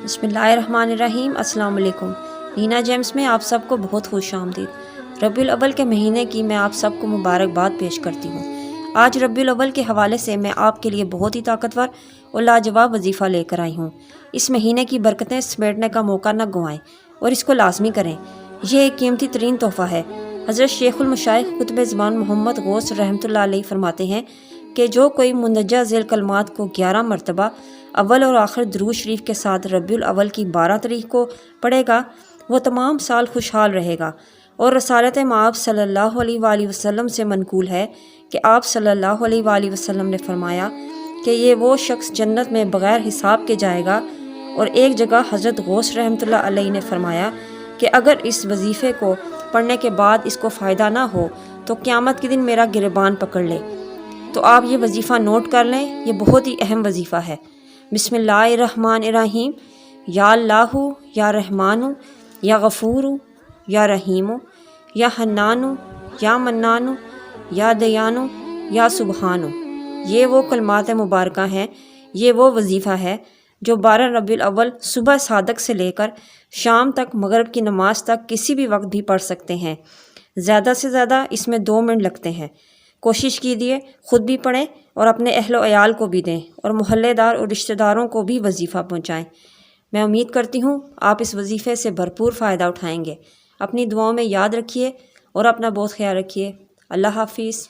بسم اللہ الرحمن الرحیم۔ السلام علیکم۔ نینا جیمز میں آپ سب کو بہت خوش آمدید۔ ربیع الاول کے مہینے کی میں آپ سب کو مبارکباد پیش کرتی ہوں۔ آج ربیع الاول کے حوالے سے میں آپ کے لیے بہت ہی طاقتور اور لاجواب وظیفہ لے کر آئی ہوں۔ اس مہینے کی برکتیں سمیٹنے کا موقع نہ گنوائیں اور اس کو لازمی کریں۔ یہ ایک قیمتی ترین تحفہ ہے۔ حضرت شیخ المشائخ قطب زمان محمد غوث رحمۃ اللہ علیہ فرماتے ہیں کہ جو کوئی مندرجہ ذیل کلمات کو 11 مرتبہ اول اور آخر درود شریف کے ساتھ ربیع الاول کی 12 تاریخ کو پڑھے گا وہ تمام سال خوشحال رہے گا۔ اور رسالت مآب صلی اللہ علیہ وآلہ وسلم سے منقول ہے کہ آپ صلی اللہ علیہ وآلہ وسلم نے فرمایا کہ یہ وہ شخص جنت میں بغیر حساب کے جائے گا۔ اور ایک جگہ حضرت غوث رحمۃ اللہ علیہ نے فرمایا کہ اگر اس وظیفے کو پڑھنے کے بعد اس کو فائدہ نہ ہو تو قیامت کے دن میرا گریبان پکڑ لے۔ تو آپ یہ وظیفہ نوٹ کر لیں، یہ بہت ہی اہم وظیفہ ہے۔ بسم اللہ الرحمن الرحیم۔ یا اللہ یا رحمان یا غفور یا رحیم یا حنان یا منان یا دیان یا سبحان۔ یہ وہ کلمات مبارکہ ہیں، یہ وہ وظیفہ ہے جو 12 ربیع الاول صبح صادق سے لے کر شام تک مغرب کی نماز تک کسی بھی وقت بھی پڑھ سکتے ہیں۔ زیادہ سے زیادہ اس میں 2 منٹ لگتے ہیں۔ کوشش کیجیے خود بھی پڑھیں اور اپنے اہل و عیال کو بھی دیں اور محلے دار اور رشتہ داروں کو بھی وظیفہ پہنچائیں۔ میں امید کرتی ہوں آپ اس وظیفے سے بھرپور فائدہ اٹھائیں گے۔ اپنی دعاؤں میں یاد رکھیے اور اپنا بہت خیال رکھیے۔ اللہ حافظ۔